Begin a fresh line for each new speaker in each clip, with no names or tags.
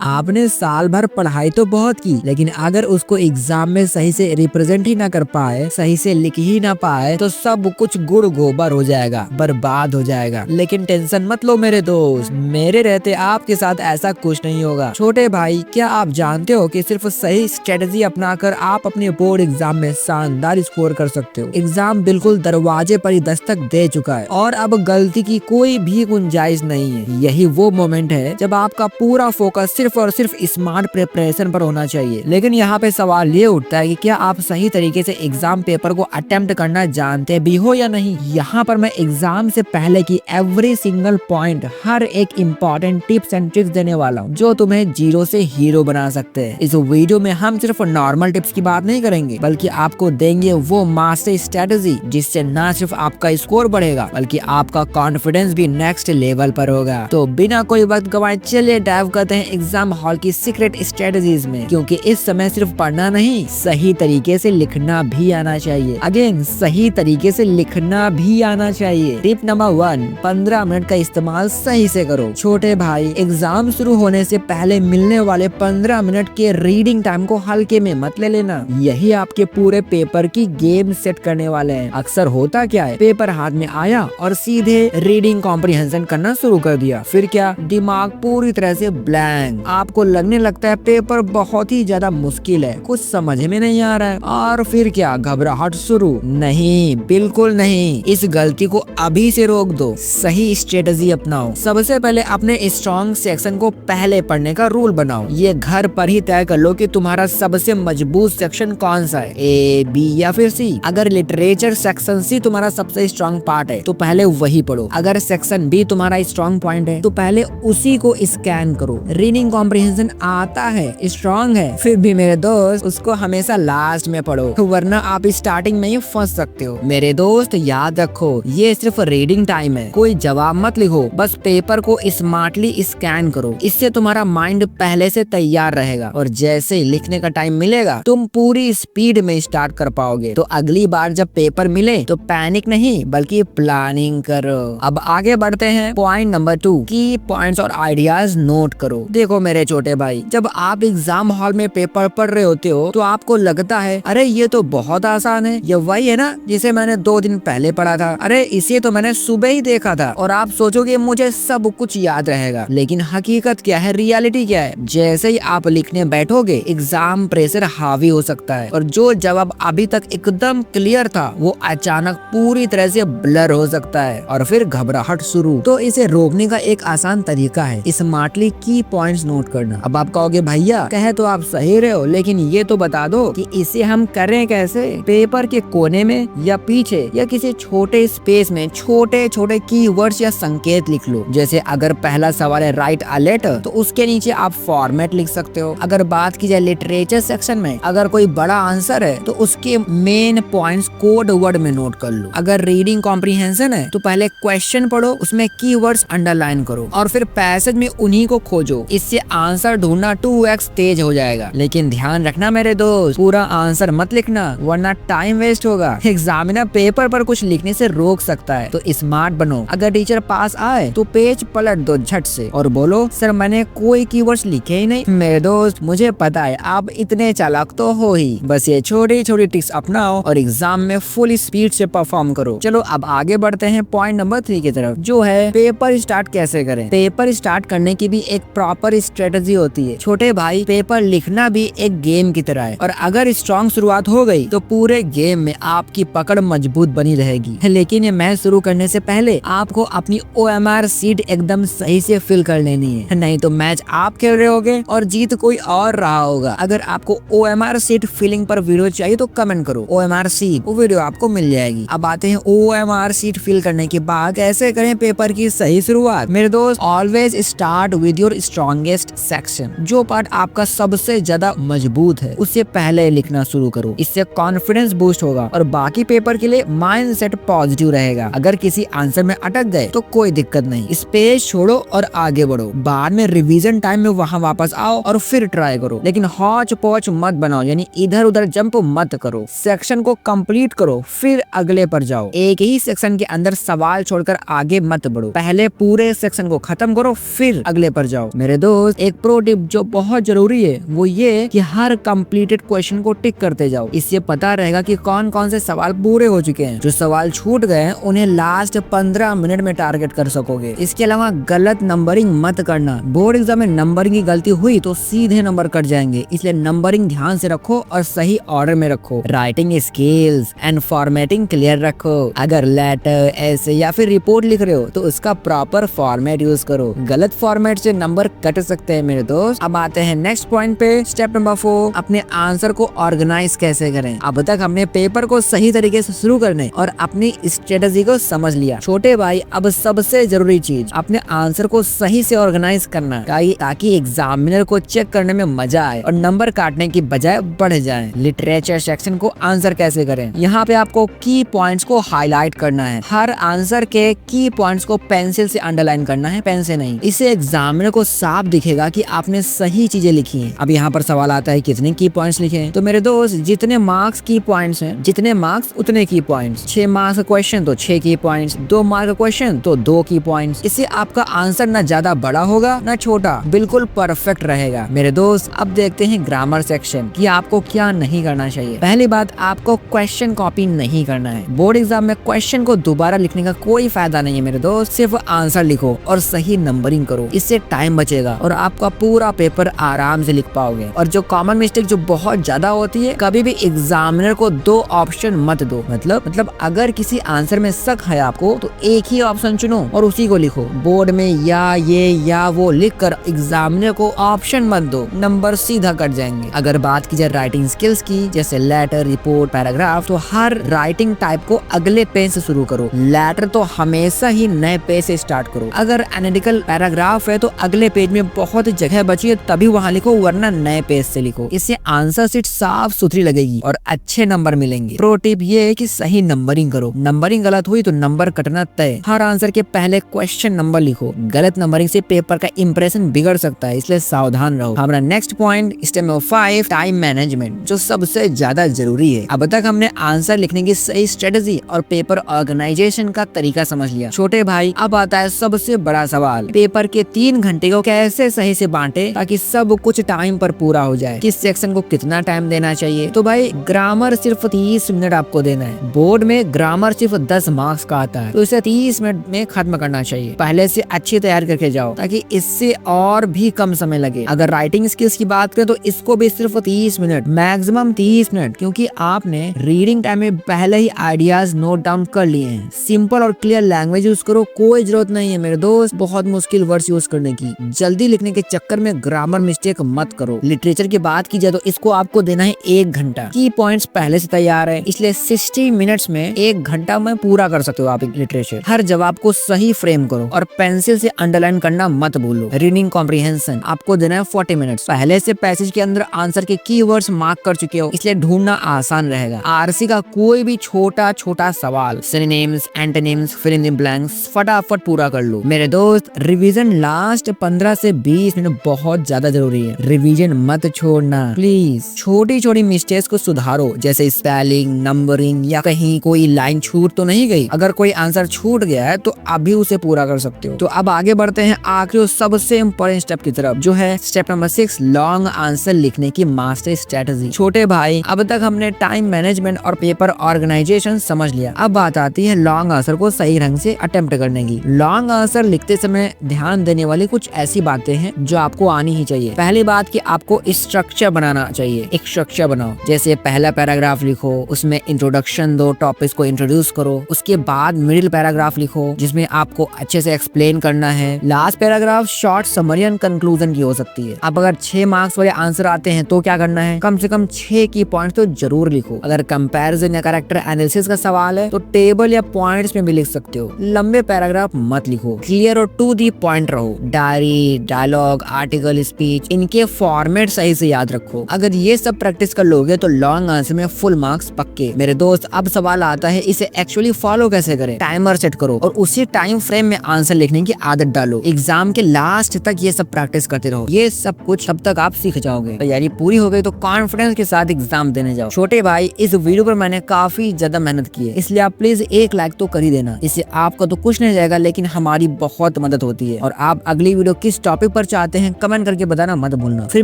आपने साल भर पढ़ाई तो बहुत की, लेकिन अगर उसको एग्जाम में सही से रिप्रेजेंट ही ना कर पाए, सही से लिख ही ना पाए, तो सब कुछ गुड़ गोबर हो जाएगा, बर्बाद हो जाएगा। लेकिन टेंशन मत लो मेरे दोस्त, मेरे रहते आपके साथ ऐसा कुछ नहीं होगा। छोटे भाई, क्या आप जानते हो कि सिर्फ सही स्ट्रेटजी अपनाकर आप अपने बोर्ड एग्जाम में शानदार स्कोर कर सकते हो। एग्जाम बिल्कुल दरवाजे पर ही दस्तक दे चुका है और अब गलती की कोई भी गुंजाइश नहीं है। यही वो मोमेंट है जब आपका पूरा फोकस सिर्फ और सिर्फ स्मार्ट प्रिपरेशन पर होना चाहिए। लेकिन यहाँ पे सवाल ये उठता है कि क्या आप सही तरीके से एग्जाम पेपर को अटेम्प्ट करना जानते भी हो या नहीं। यहाँ पर मैं एग्जाम से पहले की एवरी सिंगल पॉइंट, हर एक इम्पोर्टेंट टिप्स एंड ट्रिक्स देने वाला हूँ जो तुम्हें जीरो से हीरो बना सकते हैं। इस वीडियो में हम सिर्फ नॉर्मल टिप्स की बात नहीं करेंगे, बल्कि आपको देंगे वो मास्टर स्ट्रेटजी जिससे ना सिर्फ आपका स्कोर बढ़ेगा, बल्कि आपका कॉन्फिडेंस भी नेक्स्ट लेवल पर होगा। तो बिना कोई वक्त गवाए चलिए डाइव करते हैं एग्जाम हॉल की सीक्रेट स्ट्रेटजीज में, क्योंकि इस समय सिर्फ पढ़ना नहीं, सही तरीके से लिखना भी आना चाहिए। अगेन, सही तरीके से लिखना भी आना चाहिए। टिप नंबर 1, 15 मिनट का इस्तेमाल सही से करो। छोटे भाई, एग्जाम शुरू होने से पहले मिलने वाले 15 मिनट के रीडिंग टाइम को हल्के में मत ले लेना। यही आपके पूरे पेपर की गेम सेट करने वाले हैं। अक्सर होता क्या है, पेपर हाथ में आया और सीधे रीडिंग कॉम्प्रिहेंशन करना शुरू कर दिया, फिर क्या, दिमाग पूरी तरह से ब्लैंक। आपको लगने लगता है पेपर बहुत ही ज्यादा मुश्किल है, कुछ समझ में नहीं आ रहा है, और फिर क्या, घबराहट शुरू। नहीं, बिल्कुल नहीं, इस गलती को अभी से रोक दो। सही स्ट्रेटजी अपनाओ। सबसे पहले अपने स्ट्रॉन्ग सेक्शन को पहले पढ़ने का रूल बनाओ। ये घर पर ही तय कर लो कि तुम्हारा सबसे मजबूत सेक्शन कौन सा है, ए, बी या फिर सी। अगर लिटरेचर सेक्शन सी तुम्हारा सबसे स्ट्रॉन्ग पार्ट है तो पहले वही पढ़ो। अगर सेक्शन बी तुम्हारा स्ट्रॉन्ग पॉइंट है तो पहले उसी को स्कैन करो। रीडिंग कॉम्प्रिहेंशन आता है, स्ट्रॉन्ग है, फिर भी मेरे दोस्त उसको हमेशा लास्ट में पढ़ो, वरना आप स्टार्टिंग में ही फंस सकते हो। मेरे दोस्त याद रखो, ये सिर्फ रीडिंग टाइम है, कोई जवाब मत लिखो, बस पेपर को स्मार्टली स्कैन करो। इससे तुम्हारा माइंड पहले से तैयार रहेगा और जैसे ही लिखने का टाइम मिलेगा तुम पूरी स्पीड में स्टार्ट कर पाओगे। तो अगली बार जब पेपर मिले तो पैनिक नहीं बल्कि प्लानिंग करो। अब आगे बढ़ते हैं पॉइंट नंबर 2, की पॉइंट्स और आइडियाज नोट करो। देखो मेरे छोटे भाई, जब आप एग्जाम हॉल में पेपर पढ़ रहे होते हो तो आपको लगता है अरे ये तो बहुत आसान है, ये वही है ना जिसे मैंने 2 दिन पहले पढ़ा था, अरे इसे तो मैंने सुबह ही देखा था, और आप सोचोगे मुझे सब कुछ याद रहेगा। लेकिन हकीकत क्या है, रियलिटी क्या है, जैसे ही आप लिखने बैठोगे एग्जाम प्रेशर हावी हो सकता है और जो जवाब अभी तक एकदम क्लियर था वो अचानक पूरी तरह से ब्लर हो सकता है और फिर घबराहट शुरू। तो इसे रोकने का एक आसान तरीका है स्मार्टली की पॉइंट्स नोट करना। अब आप कहोगे भैया कहे तो आप सही रहे हो, लेकिन ये तो बता दो कि इसे हम करें कैसे। पेपर के कोने में या पीछे या किसी छोटे स्पेस में छोटे छोटे कीवर्ड्स या संकेत लिख लो। जैसे अगर पहला सवाल है राइट अ लेटर तो उसके नीचे आप फॉर्मेट लिख सकते हो। अगर बात की जाए लिटरेचर सेक्शन में, अगर कोई बड़ा आंसर है तो उसके मेन पॉइंट्स कोड वर्ड में नोट कर लो। अगर रीडिंग कॉम्प्रिहेंशन है तो पहले क्वेश्चन पढ़ो, उसमें कीवर्ड्स अंडरलाइन करो और फिर पैसेज में उन्हीं को खोजो। इससे आंसर ढूंढना 2x तेज हो जाएगा। लेकिन ध्यान रखना मेरे दोस्त, पूरा आंसर मत लिखना वरना टाइम वेस्ट होगा। एग्जामिनर पेपर पर कुछ लिखने से रोक सकता है, तो स्मार्ट बनो। अगर टीचर पास आए तो पेज पलट दो झट से और बोलो सर मैंने कोई कीवर्ड्स लिखे ही नहीं। मेरे दोस्त मुझे पता है आप इतने चालाक तो हो ही, बस ये छोटी छोटी टिप्स अपनाओ और एग्जाम में फुल स्पीड से परफॉर्म करो। चलो अब आगे बढ़ते हैं पॉइंट नंबर 3 की तरफ, जो है पेपर स्टार्ट कैसे करें। पेपर स्टार्ट करने की भी एक प्रॉपर स्ट्रेटजी होती है। छोटे भाई, पेपर लिखना भी एक गेम की तरह है और अगर स्ट्रॉन्ग शुरुआत हो गई तो पूरे गेम में आपकी पकड़ मजबूत बनी रहेगी। लेकिन ये मैच शुरू करने से पहले आपको अपनी OMR सीट एकदम सही से फिल कर लेनी है, नहीं तो मैच आप खेल रहे होगे और जीत कोई और रहा होगा। अगर आपको OMR सीट फिलिंग पर वीडियो चाहिए तो कमेंट करो OMR सीट, वो वीडियो आपको मिल जाएगी। अब आते हैं OMR सीट फिल करने के बाद कैसे करें पेपर की सही शुरुआत। मेरे दोस्त, always start with your strongest section. जो पार्ट आपका सबसे ज्यादा मजबूत है उससे पहले लिखना शुरू करो। इससे कॉन्फिडेंस बूस्ट होगा और बाकी पेपर के लिए माइंड सेट पॉजिटिव रहेगा। अगर किसी आंसर में अटक गए तो कोई दिक्कत नहीं, स्पेस छोड़ो और आगे बढ़ो। बाद में रिवीजन टाइम में वहाँ वापस आओ और फिर ट्राई करो, लेकिन हौच पौच मत बनाओ, यानी इधर उधर जंप मत करो। सेक्शन को कंप्लीट करो फिर अगले पर जाओ। एक ही सेक्शन के अंदर सवाल छोड़कर आगे मत बढ़ो, पहले पूरे सेक्शन को खत्म करो फिर अगले पर जाओ। मेरे दोस्त, दोस्त एक प्रो टिप जो बहुत जरूरी है वो ये कि हर कंप्लीटेड क्वेश्चन को टिक करते जाओ। इससे पता रहेगा कि कौन कौन से सवाल पूरे हो चुके हैं। जो सवाल छूट गए उन्हें लास्ट 15 मिनट में टारगेट कर सकोगे। इसके अलावा गलत नंबरिंग मत करना। बोर्ड एग्जाम में नंबरिंग की गलती हुई तो सीधे नंबर कट जाएंगे, इसलिए नंबरिंग ध्यान से रखो और सही ऑर्डर में रखो। Writing skills and formatting clear रखो। अगर लेटर, ऐसे या फिर रिपोर्ट लिख रहे हो तो उसका प्रॉपर फॉर्मेट यूज करो। गलत फॉर्मेट से नंबर कट सकते हैं मेरे दोस्त। अब आते हैं नेक्स्ट पॉइंट पे। स्टेप नंबर 4, अपने आंसर को ऑर्गेनाइज कैसे करें। अब तक हमने पेपर को सही तरीके से शुरू करने और अपनी स्ट्रेटेजी को समझ लिया। छोटे भाई अब सबसे जरूरी चीज अपने आंसर को सही से ऑर्गेनाइज करना, ताकि एग्जामिनर को चेक करने में मजा आए और नंबर काटने की बजाय बढ़ जाए। लिटरेचर सेक्शन को आंसर कैसे करें। यहाँ पे आपको की पॉइंट्स को हाईलाइट करना है। हर आंसर के की पॉइंट्स को पेंसिल से अंडरलाइन करना है, पेन से नहीं। इससे एग्जामिनर को साफ दिखेगा कि आपने सही चीजें लिखी हैं। अब यहाँ पर सवाल आता है कितने की पॉइंट्स लिखे। तो मेरे दोस्त जितने मार्क्स की पॉइंट्स हैं, जितने मार्क्स उतने की पॉइंट्स। 6 मार्क्स का क्वेश्चन तो 6 की पॉइंट्स, 2 मार्क्स का क्वेश्चन तो 2 की पॉइंट्स। इससे आपका आंसर न ज्यादा बड़ा होगा न छोटा, बिल्कुल परफेक्ट रहेगा। मेरे दोस्त अब देखते हैं ग्रामर सेक्शन कि आपको क्या नहीं करना चाहिए। पहली बात, आपको क्वेश्चन कॉपी नहीं करना है। बोर्ड एग्जाम में क्वेश्चन को दोबारा लिखने का कोई फायदा नहीं है मेरे दोस्त। सिर्फ आंसर लिखो और सही नंबरिंग करो, इससे टाइम बचेगा और आपका पूरा पेपर आराम से लिख पाओगे। और जो कॉमन मिस्टेक जो बहुत ज्यादा होती है, कभी भी एग्जामिनर को 2 ऑप्शन मत दो। मतलब अगर किसी आंसर में शक है आपको तो एक ही ऑप्शन चुनो और उसी को लिखो। बोर्ड में या ये या वो लिख कर एग्जामिनर को ऑप्शन मत दो, नंबर सीधा कट जाएंगे। अगर बात की जाए राइटिंग स्किल्स की, जैसे लेटर, रिपोर्ट, पैराग्राफ, तो हर राइटिंग टाइप को अगले पेज से शुरू करो। लेटर तो हमेशा ही नए पेज से स्टार्ट करो। अगर एनालिटिकल पैराग्राफ है तो अगले पेज में बहुत जगह बची है तभी वहाँ लिखो, वरना नए पेज से लिखो। इससे आंसर शीट साफ सुथरी लगेगी और अच्छे नंबर मिलेंगे। प्रो टिप ये है कि सही नंबरिंग करो। नंबरिंग गलत हुई तो नंबर कटना तय। हर आंसर के पहले क्वेश्चन नंबर लिखो। गलत नंबरिंग से पेपर का इंप्रेशन बिगड़ सकता है, इसलिए सावधान रहो। हमारा next point, step number 5, time management, जो सबसे ज्यादा जरूरी है। अब तक हमने आंसर लिखने की सही स्ट्रेटेजी और पेपर ऑर्गेनाइजेशन का तरीका समझ लिया। छोटे भाई अब आता है सबसे बड़ा सवाल, पेपर के 3 घंटे को कैसे सही से बांटे ताकि सब कुछ टाइम पर पूरा हो जाए। किस सेक्शन को कितना टाइम देना चाहिए। तो भाई ग्रामर सिर्फ 30 मिनट आपको देना है। बोर्ड में ग्रामर सिर्फ 10 मार्क्स का आता है, तो इसे 30 मिनट में खत्म करना चाहिए। पहले से अच्छी तैयार करके जाओ ताकि इससे और भी कम समय लगे। अगर राइटिंग स्किल्स की बात करें तो इसको भी सिर्फ 30 मिनट, मैक्सिमम 30 मिनट, क्योंकि आपने रीडिंग टाइम में पहले ही आइडियाज नोट डाउन कर लिए हैं। सिंपल और क्लियर लैंग्वेज यूज करो, कोई जरूरत नहीं है मेरे दोस्त बहुत मुश्किल वर्ड्स यूज करने की। जल्दी लिखने के चक्कर में ग्रामर मिस्टेक मत करो। लिटरेचर की बात की जाए तो इसको आपको देना है 1 घंटा। की पॉइंट्स पहले से तैयार है, इसलिए 60 मिनट्स में 1 घंटा में पूरा कर सकते हो आप लिटरेचर। हर जवाब को सही फ्रेम करो और पेंसिल से अंडरलाइन करना मत भूलो। रीडिंग कॉम्प्रिहेंशन आपको देना है 40 मिनट्स। पहले से पैसेज के अंदर आंसर के कीवर्ड्स मार्क कर चुके हो, इसलिए ढूंढना आसान रहेगा। आरसी का कोई भी छोटा छोटा सवाल, synonyms, antonyms, fill in the blanks फटाफट पूरा कर लो। मेरे दोस्त रिवीजन लास्ट 15 से 20 मिनट बहुत ज्यादा जरूरी है। रिवीजन मत छोड़ना प्लीज। छोटी छोटी मिस्टेक्स को सुधारो, जैसे स्पेलिंग, नंबरिंग या कहीं कोई लाइन छूट तो नहीं गई। अगर कोई आंसर छूट गया है तो अभी उसे पूरा कर सकते हो। तो अब आगे बढ़ते हैं आखिरी सबसे इम्पोर्टेंट स्टेप की तरफ, जो है स्टेप नंबर 6, लॉन्ग आंसर लिखने की मास्टर स्ट्रेटेजी। छोटे भाई अब तक हमने टाइम मैनेजमेंट और पेपर ऑर्गेनाइजेशन समझ लिया। अब बात आती है लॉन्ग आंसर को सही ढंग से अटेम्प्ट करने की। लॉन्ग आंसर लिखते समय ध्यान देने वाली कुछ ऐसी बातें हैं जो आपको आनी ही चाहिए। पहली बात कि आपको स्ट्रक्चर बनाना चाहिए। एक स्ट्रक्चर बनाओ, जैसे पहला पैराग्राफ लिखो, उसमें इंट्रोडक्शन दो, टॉपिक्स को इंट्रोड्यूस करो। उसके बाद मिडिल पैराग्राफ लिखो जिसमें आपको अच्छे से एक्सप्लेन करना है। Last paragraph short summary and conclusion की हो सकती है। अब अगर 6 मार्क्स वाले आंसर आते हैं तो क्या करना है, कम से कम 6 की पॉइंट तो जरूर लिखो। अगर कंपैरिजन या कैरेक्टर एनालिसिस का सवाल है तो टेबल या पॉइंट्स में भी लिख सकते हो। लंबे पैराग्राफ मत लिखो, क्लियर और टू दी पॉइंट रहो। डायरी, डायलॉग, आर्टिकल, स्पीच, इनके फॉर्मेट सही से याद रखो। अगर ये सब प्रैक्टिस कर लोगे तो लॉन्ग आंसर में फुल मार्क्स पक्के। मेरे दोस्त अब सवाल आता है इसे एक्चुअली फॉलो कैसे करें। टाइमर सेट करो और उसी टाइम फ्रेम में आंसर लिखने की आदत डालो। एग्जाम के लास्ट तक ये सब प्रैक्टिस करते रहो। ये सब कुछ तब तक आप सीख जाओगे। तैयारी पूरी हो गई तो कॉन्फिडेंस के साथ एग्जाम देने जाओ। छोटे भाई इस वीडियो पर मैंने काफी ज्यादा मेहनत की है, इसलिए आप प्लीज 1 लाइक तो कर ही देना। इससे आपका तो कुछ नहीं जाएगा लेकिन हमारी बहुत मदद होती है। और आप अगली वीडियो किस टॉपिक पर चाहते हैं कमेंट करके बताना मत भूलना। फिर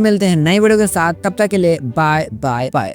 मिलते हैं नई वीडियो के साथ, तब तक के लिए बाय बाय बाय।